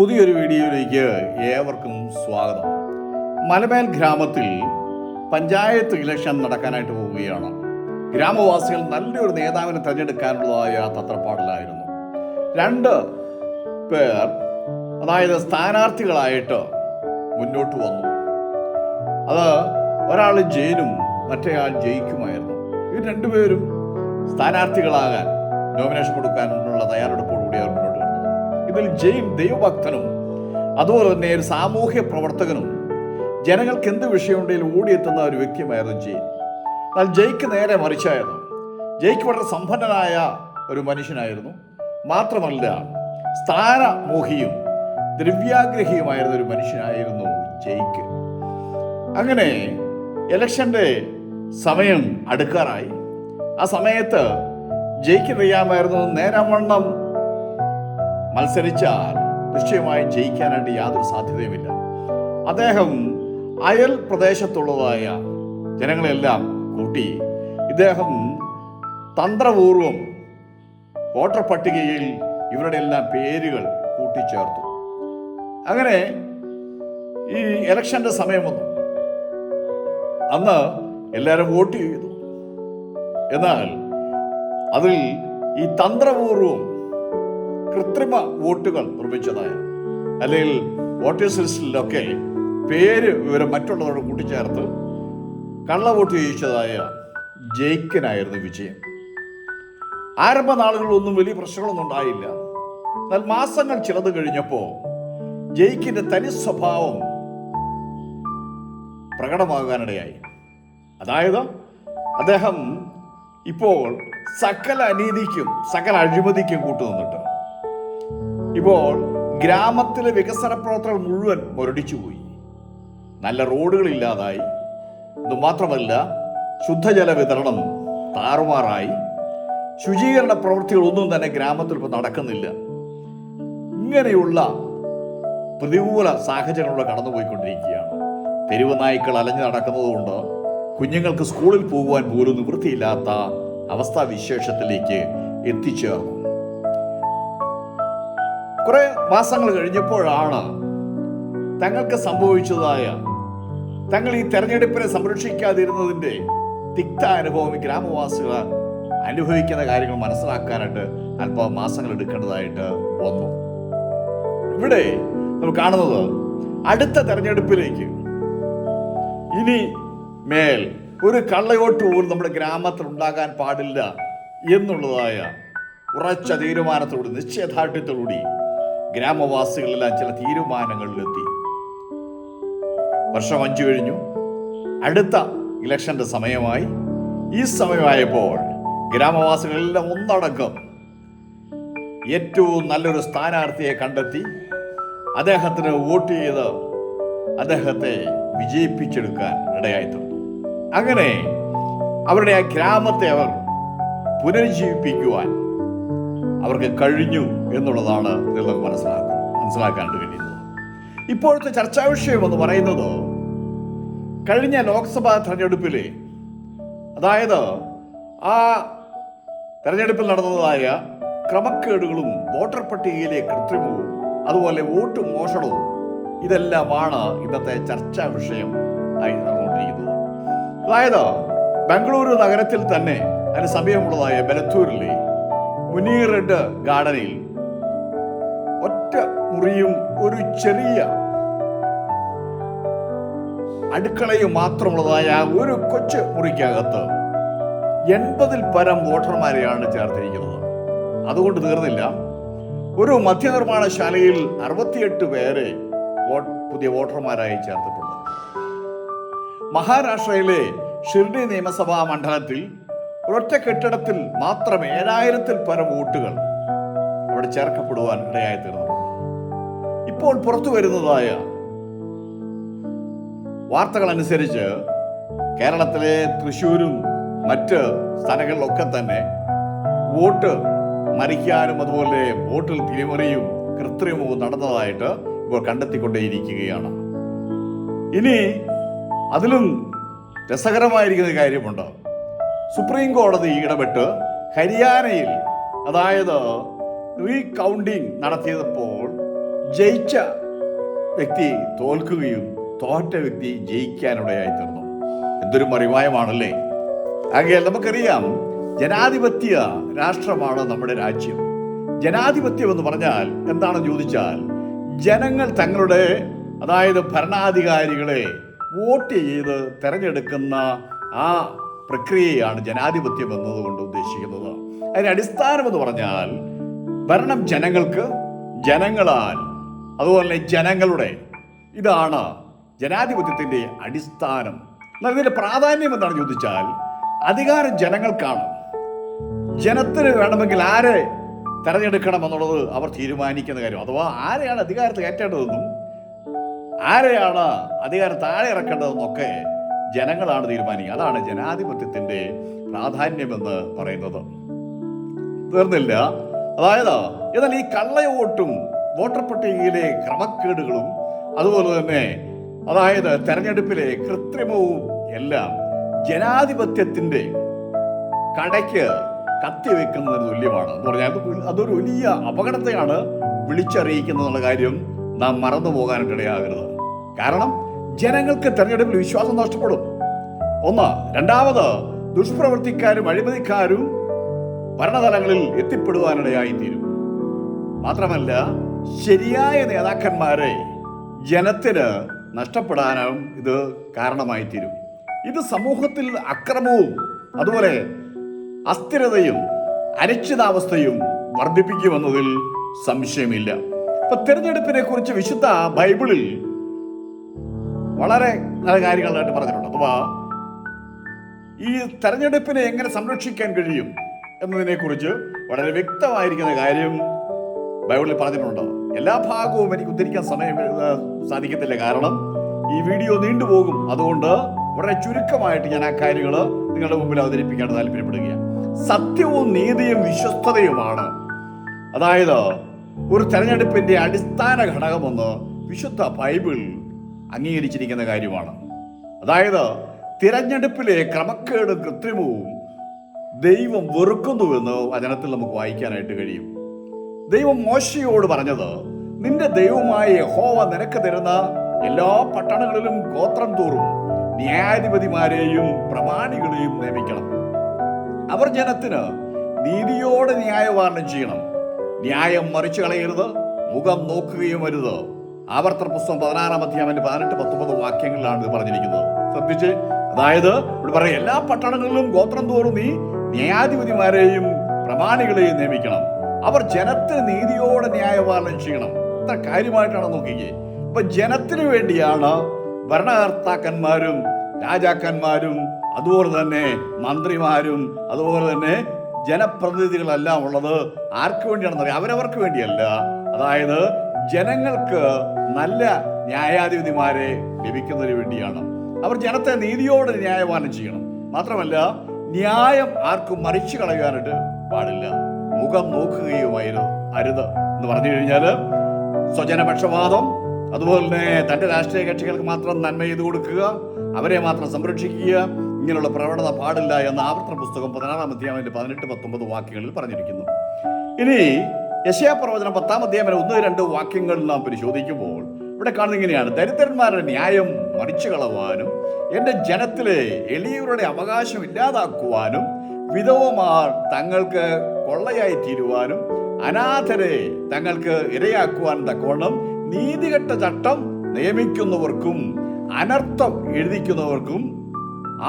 പുതിയൊരു വീഡിയോയിലേക്ക് ഏവർക്കും സ്വാഗതം. മലമേൽ ഗ്രാമത്തിൽ പഞ്ചായത്ത് ഇലക്ഷൻ നടക്കാനായിട്ട് പോവുകയാണ്. ഗ്രാമവാസികൾ നല്ലൊരു നേതാവിനെ തിരഞ്ഞെടുക്കാനുള്ളതായ തത്രപ്പാടിലായിരുന്നു. 2 പേർ അതായത് സ്ഥാനാർത്ഥികളായിട്ട് മുന്നോട്ട് വന്നു. അത് ഒരാൾ ജയിനും മറ്റേയാൾ ജയിക്കുമായിരുന്നു. ഈ 2 പേരും സ്ഥാനാർത്ഥികളാകാൻ നോമിനേഷൻ കൊടുക്കാനുള്ള തയ്യാറെടുപ്പോടുകൂടി അവർ മുന്നോട്ട് വന്നു. ഇതിൽ ജെയിൻ ദൈവഭക്തനും അതുപോലെ തന്നെ ഒരു സാമൂഹ്യ പ്രവർത്തകനും ജനങ്ങൾക്ക് എന്ത് വിഷയമുണ്ടെങ്കിലും ഓടിയെത്തുന്ന ഒരു വ്യക്തിയുമായിരുന്നു ജെയിൻ. എന്നാൽ ജയ്ക്ക് നേരെ മറിച്ചായിരുന്നു. ജയ്ക്ക് വളരെ സമ്പന്നനായ ഒരു മനുഷ്യനായിരുന്നു. മാത്രമല്ല സ്ഥാനമോഹിയും ദ്രവ്യാഗ്രഹിയുമായിരുന്ന ഒരു മനുഷ്യനായിരുന്നു ജയ്ക്ക്. അങ്ങനെ ഇലക്ഷൻ്റെ സമയം അടുക്കാറായി. ആ സമയത്ത് ജയിക്കറിയാമായിരുന്നു നേരവണ്ണം മത്സരിച്ചാൽ നിശ്ചയമായും ജയിക്കാനായിട്ട് യാതൊരു സാധ്യതയുമില്ല. അദ്ദേഹം അയൽ പ്രദേശത്തുള്ളതായ ജനങ്ങളെല്ലാം കൂട്ടി ഇദ്ദേഹം തന്ത്രപൂർവം വോട്ടർ പട്ടികയിൽ ഇവരുടെ എല്ലാം പേരുകൾ കൂട്ടിച്ചേർത്തു. അങ്ങനെ ഈ ഇലക്ഷൻ്റെ സമയം വന്നു. അന്ന് എല്ലാവരും വോട്ട് ചെയ്തു. എന്നാൽ അതിൽ ഈ തന്ത്രപൂർവം കൃത്രിമ വോട്ടുകൾ നിർമ്മിച്ചതായ അല്ലെങ്കിൽ വോട്ടേഴ്സ് ലിസ്റ്റിലൊക്കെ പേര് വിവരം മറ്റുള്ളവരോട് കൂട്ടിച്ചേർത്ത് കള്ള വോട്ട് ചെയ്യിച്ചതായ ജയിക്കനായിരുന്നു വിജയം. ആരംഭ നാളുകളിലൊന്നും വലിയ പ്രശ്നങ്ങളൊന്നും ഉണ്ടായില്ല. എന്നാൽ മാസങ്ങൾ ചിലത് കഴിഞ്ഞപ്പോൾ ജയിക്കിന്റെ തനി സ്വഭാവം പ്രകടമാകാനിടയായി. അതായത് അദ്ദേഹം ഇപ്പോൾ സകല അനീതിക്കും സകല അഴിമതിക്കും കൂട്ടുനിന്നിട്ട് ഇപ്പോൾ ഗ്രാമത്തിലെ വികസന പ്രവർത്തനങ്ങൾ മുഴുവൻ മുരടിച്ചുപോയി. നല്ല റോഡുകളില്ലാതായി. ഇതുമാത്രമല്ല ശുദ്ധജല വിതരണം താറുമാറായി. ശുചീകരണ പ്രവൃത്തികളൊന്നും തന്നെ ഗ്രാമത്തിൽ ഇപ്പോൾ നടക്കുന്നില്ല. ഇങ്ങനെയുള്ള പ്രതികൂല സാഹചര്യങ്ങളിലൂടെ കടന്നുപോയിക്കൊണ്ടിരിക്കുകയാണ്. തെരുവ് നായ്ക്കൾ അലഞ്ഞു നടക്കുന്നതുകൊണ്ട് കുഞ്ഞുങ്ങൾക്ക് സ്കൂളിൽ പോകുവാൻ പോലും നിവൃത്തിയില്ലാത്ത അവസ്ഥാവിശേഷത്തിലേക്ക് എത്തിച്ചേർന്നു. കുറെ മാസങ്ങൾ കഴിഞ്ഞപ്പോഴാണ് തങ്ങൾക്ക് സംഭവിച്ചതായ തങ്ങൾ ഈ തെരഞ്ഞെടുപ്പിനെ സംരക്ഷിക്കാതിരുന്നതിൻ്റെ തിക്ത അനുഭവം ഈ ഗ്രാമവാസികൾ അനുഭവിക്കുന്ന കാര്യങ്ങൾ മനസ്സിലാക്കാനായിട്ട് അല്പം മാസങ്ങൾ എടുക്കേണ്ടതായിട്ട് വന്നു. ഇവിടെ നമ്മൾ കാണുന്നത് അടുത്ത തെരഞ്ഞെടുപ്പിലേക്ക് ഇനി മേൽ ഒരു കള്ളവോട്ട് പോലും നമ്മുടെ ഗ്രാമത്തിൽ ഉണ്ടാകാൻ പാടില്ല എന്നുള്ളതായ ഉറച്ച തീരുമാനത്തോടുകൂടി നിശ്ചയദാർഢ്യത്തോടുകൂടി ഗ്രാമവാസികളെല്ലാം ചില തീരുമാനങ്ങളിലെത്തി. വർഷം 5 കഴിഞ്ഞു. അടുത്ത ഇലക്ഷന്റെ സമയമായി. ഈ സമയമായപ്പോൾ ഗ്രാമവാസികളെല്ലാം ഒന്നടങ്കം ഏറ്റവും നല്ലൊരു സ്ഥാനാർത്ഥിയെ കണ്ടെത്തി അദ്ദേഹത്തിന് വോട്ട് ചെയ്ത് അദ്ദേഹത്തെ വിജയിപ്പിച്ചെടുക്കാൻ ഇടയായിത്തീർന്നു. അങ്ങനെ അവരുടെ ആ ഗ്രാമത്തെ അവർ പുനരുജ്ജീവിപ്പിക്കുവാൻ അവർക്ക് കഴിഞ്ഞു എന്നുള്ളതാണ് ഇതിൽ നമുക്ക് മനസ്സിലാക്കാനായിട്ട് കഴിയുന്നത്. ഇപ്പോഴത്തെ ചർച്ചാ വിഷയം എന്ന് പറയുന്നത് കഴിഞ്ഞ ലോക്സഭാ തെരഞ്ഞെടുപ്പിലെ അതായത് ആ തെരഞ്ഞെടുപ്പിൽ നടന്നതായ ക്രമക്കേടുകളും വോട്ടർ പട്ടികയിലെ കൃത്രിമവും അതുപോലെ വോട്ട് മോഷണവും ഇതെല്ലാമാണ് ഇന്നത്തെ ചർച്ചാ വിഷയം ആയി നടന്നുകൊണ്ടിരിക്കുന്നത്. അതായത് ബംഗളൂരു നഗരത്തിൽ തന്നെ അതിന് സമീപമുള്ളതായ ബലത്തൂരിലെ മുനീർ റെഡ് ഗാർഡനിൽ ഒറ്റ മുറിയും ഒരു ചെറിയ അടുക്കളയും മാത്രമുള്ളതായ ഒരു കൊച്ചു മുറിക്കകത്ത് 80-ൽ പരം വോട്ടർമാരെയാണ് ചേർത്തിരിക്കുന്നത്. അതുകൊണ്ട് തീർന്നില്ല. ഒരു മദ്യനിർമ്മാണശാലയിൽ 68 പേരെ പുതിയ വോട്ടർമാരായി ചേർത്തിട്ടുണ്ട്. മഹാരാഷ്ട്രയിലെ ഷിർഡി നിയമസഭാ മണ്ഡലത്തിൽ ഒരൊറ്റ കെട്ടിടത്തിൽ മാത്രം 7000-ൽ പരം വോട്ടുകൾ അവിടെ ചേർക്കപ്പെടുവാൻ ഇടയായി തീർന്നിട്ടുണ്ട്. ഇപ്പോൾ പുറത്തു വരുന്നതായ വാർത്തകൾ അനുസരിച്ച് കേരളത്തിലെ തൃശ്ശൂരും മറ്റ് സ്ഥലങ്ങളിലൊക്കെ തന്നെ വോട്ട് മറിക്കാനും അതുപോലെ വോട്ടിൽ തിരിമറിയും കൃത്രിമവും നടന്നതായിട്ട് ഇപ്പോൾ കണ്ടെത്തിക്കൊണ്ടേയിരിക്കുകയാണ്. ഇനി അതിലും രസകരമായിരിക്കുന്ന കാര്യമുണ്ട്. സുപ്രീം കോടതി ഇടപെട്ട് ഹരിയാനയിൽ അതായത് റീകൗണ്ടിങ് നടത്തിയപ്പോൾ ജയിച്ച വ്യക്തി തോൽക്കുകയും തോറ്റ വ്യക്തി ജയിക്കാനിടയായി തീർന്നു. എന്തൊരു മറിവായമാണല്ലേ! ആകയാൽ നമുക്കറിയാം, ജനാധിപത്യ രാഷ്ട്രമാണ് നമ്മുടെ രാജ്യം. ജനാധിപത്യം എന്ന് പറഞ്ഞാൽ എന്താണെന്ന് ചോദിച്ചാൽ, ജനങ്ങൾ തങ്ങളുടെ ഭരണാധികാരികളെ വോട്ട് ചെയ്ത് തെരഞ്ഞെടുക്കുന്ന ആ പ്രക്രിയയാണ് ജനാധിപത്യം എന്നതുകൊണ്ട് ഉദ്ദേശിക്കുന്നത്. അതിന്റെ അടിസ്ഥാനം എന്ന് പറഞ്ഞാൽ ഭരണം ജനങ്ങൾക്ക്, ജനങ്ങളാൽ, അതുപോലെ ജനങ്ങളുടെ. ഇതാണ് ജനാധിപത്യത്തിന്റെ അടിസ്ഥാനം. എന്നാൽ ഇതിന്റെ പ്രാധാന്യം എന്താണെന്ന് ചോദിച്ചാൽ, അധികാരം ജനങ്ങൾക്കാണ്. ജനത്തിന് വേണമെങ്കിൽ ആരെ തെരഞ്ഞെടുക്കണം എന്നുള്ളത് അവർ തീരുമാനിക്കുന്ന കാര്യം. അഥവാ ആരെയാണ് അധികാരത്തിൽ കയറ്റേണ്ടതെന്നും ആരെയാണ് അധികാരം താഴെ ഇറക്കേണ്ടതെന്നൊക്കെ ജനങ്ങളാണ് തീരുമാനിക്കുക. അതാണ് ജനാധിപത്യത്തിന്റെ പ്രാധാന്യമെന്ന് പറയുന്നത്. തീർന്നില്ല. എന്നാൽ ഈ കള്ളവോട്ടും വോട്ടർ പട്ടികയിലെ ക്രമക്കേടുകളും അതുപോലെ തന്നെ തെരഞ്ഞെടുപ്പിലെ കൃത്രിമവും എല്ലാം ജനാധിപത്യത്തിന്റെ കടയ്ക്ക് കത്തിവെക്കുന്നതിന് തുല്യമാണ് എന്ന് പറഞ്ഞാൽ അതൊരു വലിയ അപകടത്തെയാണ് വിളിച്ചറിയിക്കുന്നതെന്നുള്ള കാര്യം നാം മറന്നു പോകാനിടയാകരുത്. കാരണം ജനങ്ങൾക്ക് തെരഞ്ഞെടുപ്പിൽ വിശ്വാസം നഷ്ടപ്പെടും. ഒന്ന്. രണ്ടാമത്, ദുഷ്പ്രവർത്തിക്കാരും അഴിമതിക്കാരും ഭരണതലങ്ങളിൽ എത്തിപ്പെടുവാനിടയായി തീരും. മാത്രമല്ല, ശരിയായ നേതാക്കന്മാരെ ജനത്തിന് നഷ്ടപ്പെടാനും ഇത് കാരണമായി തീരും. ഇത് സമൂഹത്തിൽ അക്രമവും അതുപോലെ അസ്ഥിരതയും അനിശ്ചിതാവസ്ഥയും വർദ്ധിപ്പിക്കുമെന്നതിൽ സംശയമില്ല. ഇപ്പൊ തെരഞ്ഞെടുപ്പിനെ കുറിച്ച് വിശുദ്ധ ബൈബിളിൽ വളരെ നല്ല കാര്യങ്ങളായിട്ട് പറഞ്ഞിട്ടുണ്ട്. അഥവാ ഈ തെരഞ്ഞെടുപ്പിനെ എങ്ങനെ സംരക്ഷിക്കാൻ കഴിയും എന്നതിനെ കുറിച്ച് വളരെ വ്യക്തമായിരിക്കുന്ന കാര്യം ബൈബിളിൽ പറഞ്ഞിട്ടുണ്ട്. എല്ലാ ഭാഗവും എനിക്ക് ഉദ്ധരിക്കാൻ സാധിക്കത്തില്ല, കാരണം ഈ വീഡിയോ നീണ്ടുപോകും. അതുകൊണ്ട് വളരെ ചുരുക്കമായിട്ട് ഞാൻ ആ കാര്യങ്ങൾ നിങ്ങളുടെ മുമ്പിൽ അവതരിപ്പിക്കാൻ താല്പര്യപ്പെടുകയാണ്. സത്യവും നീതിയും വിശ്വസ്തതയുമാണ് ഒരു തെരഞ്ഞെടുപ്പിന്റെ അടിസ്ഥാന ഘടകമെന്ന് വിശുദ്ധ ബൈബിൾ അംഗീകരിച്ചിരിക്കുന്ന കാര്യമാണ്. തിരഞ്ഞെടുപ്പിലെ ക്രമക്കേടും കൃത്രിമവും ദൈവം വെറുക്കുന്നുവെന്ന് വചനത്തിൽ നമുക്ക് വായിക്കാനായിട്ട് കഴിയും. ദൈവം മോശയോട് പറഞ്ഞത്, നിന്റെ ദൈവമായ യഹോവ നിനക്ക് തരുന്ന എല്ലാ പട്ടണങ്ങളിലും ഗോത്രം തോറും ന്യായാധിപതിമാരെയും പ്രമാണികളെയും നിയമിക്കണം. അവർ ജനത്തിന് നീതിയോടെ ന്യായവാദനം ചെയ്യണം. ന്യായം മറിച്ചു കളയരുത്, മുഖം നോക്കുകയും അരുത്. ആവർത്തന പുസ്തകം 16-ാം അധ്യായം 18-19 വാക്യങ്ങളിലാണ് ഇത് പറഞ്ഞിരിക്കുന്നത്. ശ്രദ്ധിച്ച്, ഇവിടെ പറയാം, എല്ലാ പട്ടണങ്ങളിലും ഗോത്രം തോറും നീ ന്യായാധിപതിമാരെയും പ്രമാണികളെയും നിയമിക്കണം. അവർ ജനത്തിന് നീതിയോടെ ന്യായപാലനം ചെയ്യണം. ഇത്ര കാര്യമായിട്ടാണ് നോക്കിക്കേ. അപ്പൊ ജനത്തിനു വേണ്ടിയാണ് ഭരണകർത്താക്കന്മാരും രാജാക്കന്മാരും അതുപോലെ തന്നെ മന്ത്രിമാരും അതുപോലെ തന്നെ ജനപ്രതിനിധികളെല്ലാം ഉള്ളത്. ആർക്ക് വേണ്ടിയാണെന്ന് അറിയാം? അവരവർക്ക് വേണ്ടിയല്ല. ജനങ്ങൾക്ക് നല്ല ന്യായാധിപതിമാരെ ലഭിക്കുന്നതിന് വേണ്ടിയാണ്. അവർ ജനത്തെ നീതിയോടെ ന്യായപാലനം ചെയ്യണം. മാത്രമല്ല, ന്യായം ആർക്കും മറിച്ചു കളയാനായിട്ട് പാടില്ല. മുഖം നോക്കുകയും അരുത് എന്ന് പറഞ്ഞു കഴിഞ്ഞാൽ സ്വജനപക്ഷപാതം, അതുപോലെ തന്നെ തന്റെ രാഷ്ട്രീയ കക്ഷികൾക്ക് മാത്രം നന്മ ചെയ്തു കൊടുക്കുക, അവരെ മാത്രം സംരക്ഷിക്കുക, ഇങ്ങനെയുള്ള പ്രവണത പാടില്ല എന്ന് ആവർത്തന പുസ്തകം 16-ാം അധ്യായം 18-19 വാക്യങ്ങളിൽ പറഞ്ഞിരിക്കുന്നു. ഇനി യെശയ്യാ പ്രവചനം 10-ാം അധ്യായം 1-2 വാക്യങ്ങൾ നാം പരിശോധിക്കുമ്പോൾ ഇവിടെ കാണുന്നത് ഇങ്ങനെയാണ്: ദരിദ്രന്മാരുടെ ന്യായം മറിച്ചു കളവാനും എൻ്റെ ജനത്തിലെ എളിയവരുടെ അവകാശം ഇല്ലാതാക്കുവാനും വിധവമാർ തങ്ങൾക്ക് കൊള്ളയായി തീരുവാനും അനാഥരെ തങ്ങൾക്ക് ഇരയാക്കുവാൻ തക്കവണ്ണം നീതികെട്ട ചട്ടം നിയമിക്കുന്നവർക്കും അനർത്ഥം എഴുതിക്കുന്നവർക്കും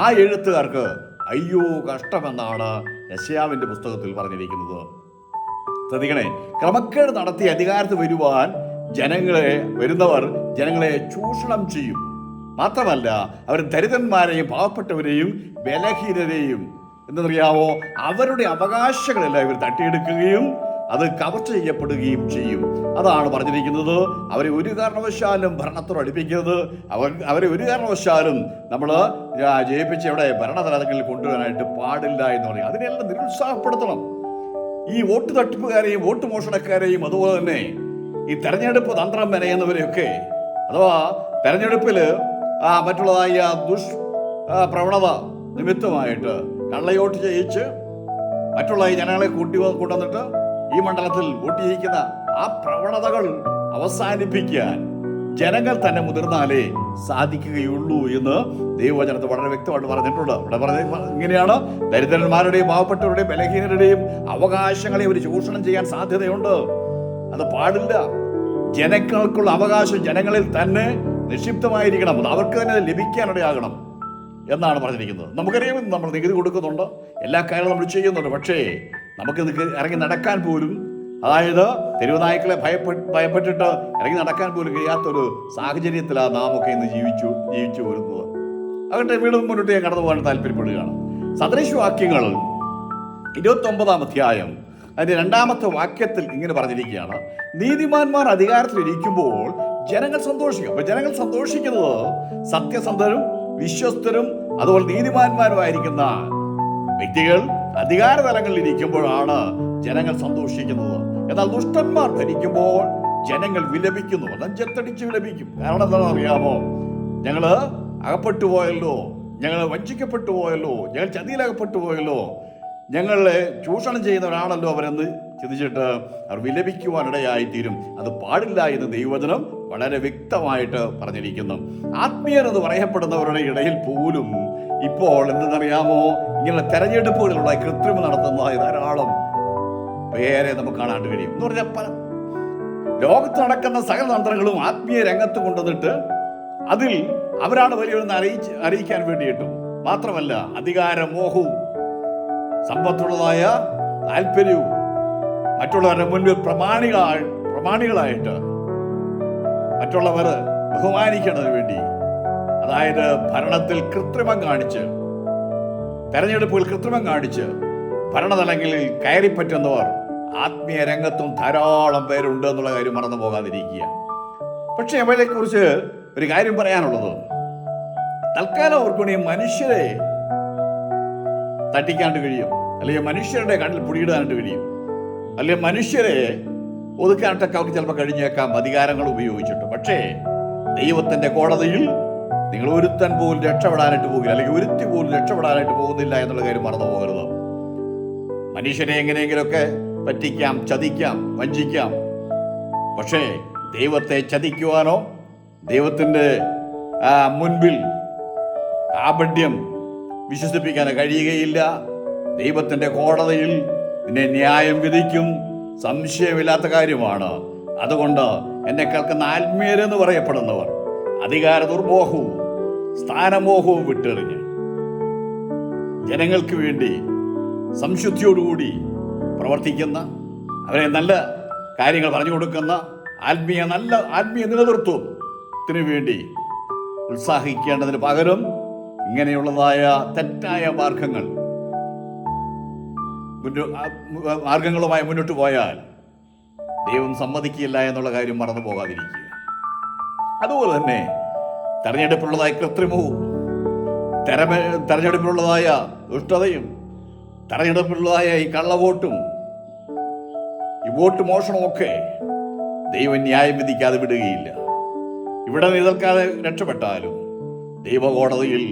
ആ എഴുത്തുകാർക്ക് അയ്യോ കഷ്ടമെന്നാണ് യെശയ്യാവിന്റെ പുസ്തകത്തിൽ പറഞ്ഞിരിക്കുന്നത്. ശ്രദ്ധിക്കണേ, ക്രമക്കേട് നടത്തി അധികാരത്തിൽ വരുന്നവർ ജനങ്ങളെ ചൂഷണം ചെയ്യും. മാത്രമല്ല, അവർ ദരിദ്രന്മാരെയും പാവപ്പെട്ടവരെയും ബലഹീനരെയും എന്നറിയാവോ അവരുടെ അവകാശങ്ങളെല്ലാം ഇവർ തട്ടിയെടുക്കുകയും അത് കവർച്ച ചെയ്യപ്പെടുകയും ചെയ്യും. അതാണ് പറഞ്ഞിരിക്കുന്നത്. അവരെ ഒരു കാരണവശാലും ഭരണത്തോട് അടുപ്പിക്കരുത്. അവരെ ഒരു കാരണവശാലും നമ്മൾ ജയിപ്പിച്ച് ഇവിടെ ഭരണതലങ്ങളിൽ കൊണ്ടുവരാനായിട്ട് പാടില്ല എന്ന് പറയും. അതിനെല്ലാം നിരുത്സാഹപ്പെടുത്തണം. ഈ വോട്ട് തട്ടിപ്പുകാരെയും വോട്ട് മോഷണക്കാരെയും അതുപോലെ തന്നെ ഈ തെരഞ്ഞെടുപ്പ് തന്ത്രം മെനയുന്നവരെയൊക്കെ, അഥവാ തെരഞ്ഞെടുപ്പിൽ മറ്റുള്ളതായ പ്രവണത നിമിത്തമായിട്ട് കള്ളയോട്ട് ചെയ്യിച്ച് മറ്റുള്ള ഈ ജനങ്ങളെ കൊണ്ടുവന്നിട്ട് ഈ മണ്ഡലത്തിൽ വോട്ട് ചെയ്യിക്കുന്ന ആ പ്രവണതകൾ അവസാനിപ്പിക്കാൻ ജനങ്ങൾ തന്നെ മുതിർന്നാലേ സാധിക്കുകയുള്ളൂ എന്ന് ദൈവവചനത്തിൽ വളരെ വ്യക്തമായിട്ട് പറഞ്ഞിട്ടുണ്ട്. ഇവിടെ ഇങ്ങനെയാണ്: ദരിദ്രന്മാരുടെയും പാവപ്പെട്ടവരുടെയും ബലഹീനരുടെയും അവകാശങ്ങളെ അവർ ചൂഷണം ചെയ്യാൻ സാധ്യതയുണ്ട്. അത് പാടില്ല. ജനങ്ങൾക്കുള്ള അവകാശം ജനങ്ങളിൽ തന്നെ നിക്ഷിപ്തമായിരിക്കണം. അത് അവർക്ക് തന്നെ ലഭിക്കാനിടയാകണം എന്നാണ് പറഞ്ഞിരിക്കുന്നത്. നമുക്കറിയാം, നമ്മൾ നികുതി കൊടുക്കുന്നുണ്ട്, എല്ലാ കാര്യങ്ങളും നമ്മൾ ചെയ്യുന്നുണ്ട്. പക്ഷേ നമുക്ക് ഇറങ്ങി നടക്കാൻ പോലും, അതായത് തെരുവുനായ്ക്കളെ ഭയപ്പെട്ടിട്ട് ഇറങ്ങി നടക്കാൻ പോലും കഴിയാത്തൊരു സാഹചര്യത്തിലാണ് നാം ഒക്കെ ഇന്ന് ജീവിച്ചു വരുന്നത്. അതുകൊണ്ട് വീണ്ടും മുന്നോട്ട് ഞാൻ കടന്നു പോകാൻ താല്പര്യപ്പെടുകയാണ്. സദൃശവാക്യങ്ങൾ 29-ാം അധ്യായം അതിൻ്റെ 2-ാമത്തെ വാക്യത്തിൽ ഇങ്ങനെ പറഞ്ഞിരിക്കുകയാണ്: നീതിമാന്മാർ അധികാരത്തിലിരിക്കുമ്പോൾ ജനങ്ങൾ സന്തോഷിക്കും. അപ്പൊ ജനങ്ങൾ സന്തോഷിക്കുന്നത് സത്യസന്ധരും വിശ്വസ്തരും അതുപോലെ നീതിമാന്മാരുമായിരിക്കുന്ന വ്യക്തികൾ അധികാര തലങ്ങളിൽ ഇരിക്കുമ്പോഴാണ് ജനങ്ങൾ സന്തോഷിക്കുന്നത്. എന്നാൽ ദുഷ്ടന്മാർ ഭരിക്കുമ്പോൾ ജനങ്ങൾ വിലപിക്കുന്നു, നെഞ്ചത്തടിച്ച് വിലപിക്കും. കാരണം എന്താണെന്ന് അറിയാമോ? ഞങ്ങൾ അകപ്പെട്ടു പോയല്ലോ, ഞങ്ങൾ വഞ്ചിക്കപ്പെട്ടു പോയല്ലോ, ഞങ്ങൾ ചതിയിലകപ്പെട്ടു പോയല്ലോ, ഞങ്ങളെ ചൂഷണം ചെയ്യുന്നവരാണല്ലോ അവരെന്ന് ചിന്തിച്ചിട്ട് അവർ വിലപിക്കുവാനിടയായിത്തീരും. അത് പാടില്ല എന്ന് ദൈവവചനം വളരെ വ്യക്തമായിട്ട് പറഞ്ഞിരിക്കുന്നു. ആത്മീയർ എന്ന് പറയപ്പെടുന്നവരുടെ ഇടയിൽ പോലും ഇപ്പോൾ എന്തെന്നറിയാമോ, ഇങ്ങനെ തെരഞ്ഞെടുപ്പുകളിലുള്ള കൃത്രിമം നടത്തുന്നതായി ധാരാളം പേരെ നമുക്ക് കാണാൻ കഴിയും. എന്ന് പറഞ്ഞാൽ പല ലോകത്ത് നടക്കുന്ന സകല തന്ത്രങ്ങളും ആത്മീയ രംഗത്ത് കൊണ്ടുവന്നിട്ട് അതിൽ അവരാണ് വലിയൊന്ന് അറിയിക്കാൻ വേണ്ടിയിട്ടും മാത്രമല്ല, അധികാരമോഹവും സമ്പത്തുള്ളതായ താല്പര്യവും മറ്റുള്ളവരുടെ മുൻപിൽ പ്രമാണികളായിട്ട് മറ്റുള്ളവർ ബഹുമാനിക്കുന്നതിന് വേണ്ടി, അതായത് ഭരണത്തിൽ കൃത്രിമം കാണിച്ച്, തെരഞ്ഞെടുപ്പുകൾ കൃത്രിമം കാണിച്ച് ഭരണതലങ്ങളിൽ കയറിപ്പറ്റുന്നവർ ആത്മീയ രംഗത്തും ധാരാളം പേരുണ്ട് എന്നുള്ള കാര്യം മറന്നു പോകാതിരിക്കുക. പക്ഷെ അവരെക്കുറിച്ച് ഒരു കാര്യം പറയാനുള്ളത്, തൽക്കാലം അവർക്ക് മനുഷ്യരെ തട്ടിക്കാണ്ട് കഴിയും, അല്ലെങ്കിൽ മനുഷ്യരുടെ കണ്ണിൽ പൊടിയിടാനായിട്ട് കഴിയും, അല്ലെങ്കിൽ മനുഷ്യരെ ഒതുക്കാനായിട്ടൊക്കെ അവർക്ക് ചിലപ്പോൾ കഴിഞ്ഞേക്കാം അധികാരങ്ങൾ ഉപയോഗിച്ചിട്ട്. പക്ഷേ ദൈവത്തിൻ്റെ കോടതിയിൽ നിങ്ങൾ ഒരുത്തൻ പോലും രക്ഷപ്പെടാനായിട്ട് പോകില്ല, അല്ലെങ്കിൽ ഒരുത്തി പോലും രക്ഷപ്പെടാനായിട്ട് പോകുന്നില്ല എന്നുള്ള കാര്യം മറന്നു പോകരുത്. മനുഷ്യരെ എങ്ങനെയെങ്കിലുമൊക്കെ പറ്റിക്കാം, ചതിക്കാം, വഞ്ചിക്കാം. പക്ഷേ ദൈവത്തെ ചതിക്കുവാനോ ദൈവത്തിൻ്റെ മുൻപിൽ കാപഢ്യം വിശ്വസിപ്പിക്കാനോ കഴിയുകയില്ല. ദൈവത്തിൻ്റെ കോടതിയിൽ നിന്നെ ന്യായം വിധിക്കും, സംശയമില്ലാത്ത കാര്യമാണ്. അതുകൊണ്ട് എന്നെ കേൾക്കുന്ന ആത്മീയരെന്ന് പറയപ്പെടുന്നവർ അധികാര ദുർമോഹവും സ്ഥാനമോഹവും വിട്ടെറിഞ്ഞ് ജനങ്ങൾക്ക് വേണ്ടി സംശുദ്ധിയോടുകൂടി പ്രവർത്തിക്കുന്ന, അവരെ നല്ല കാര്യങ്ങൾ പറഞ്ഞു കൊടുക്കുന്ന ആത്മീയ നേതൃത്വത്തിന് വേണ്ടി ഉത്സാഹിക്കേണ്ടതിന് പകരം ഇങ്ങനെയുള്ളതായ തെറ്റായ മാർഗങ്ങളുമായി മുന്നോട്ട് പോയാൽ ദൈവം സമ്മതിക്കില്ല എന്നുള്ള കാര്യം മറന്നു പോകാതിരിക്കുക. അതുപോലെ തന്നെ തെരഞ്ഞെടുപ്പിലുള്ളതായ കൃത്രിമവും തെരഞ്ഞെടുപ്പിലുള്ളതായ ദുഷ്ടതയും തെരഞ്ഞെടുപ്പിലുള്ളതായ ഈ കള്ളവോട്ടും ഈ വോട്ട് മോഷണമൊക്കെ ദൈവം ന്യായം വിധിക്കാതെ വിടുകയില്ല. ഇവിടെ നിൽക്കാതെ രക്ഷപ്പെട്ടാലും ദൈവകോടതിയിൽ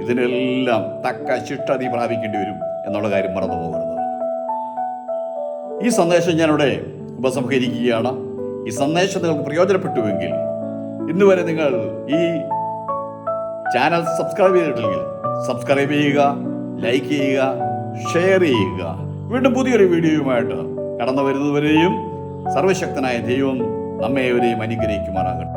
ഇതിനെല്ലാം തക്ക ശിക്ഷ നീ പ്രാപിക്കേണ്ടി വരും എന്നുള്ള കാര്യം മറന്നു പോകരുത്. ഈ സന്ദേശം ഞാനിവിടെ ഉപസംഹരിക്കുകയാണ്. ഈ സന്ദേശം നിങ്ങൾക്ക് പ്രയോജനപ്പെട്ടുവെങ്കിൽ ഇന്നുവരെ നിങ്ങൾ ഈ ചാനൽ സബ്സ്ക്രൈബ് ചെയ്തിട്ടില്ലെങ്കിൽ സബ്സ്ക്രൈബ് ചെയ്യുക, ലൈക്ക് ചെയ്യുക, ഷെയർ ചെയ്യുക. വീണ്ടും പുതിയൊരു വീഡിയോയുമായിട്ട് കടന്നു വരുന്നതുവരെയും സർവശക്തനായ ദൈവം നമ്മെ ഏവരെയും അനുഗ്രഹിക്കുമാറാകട്ടെ.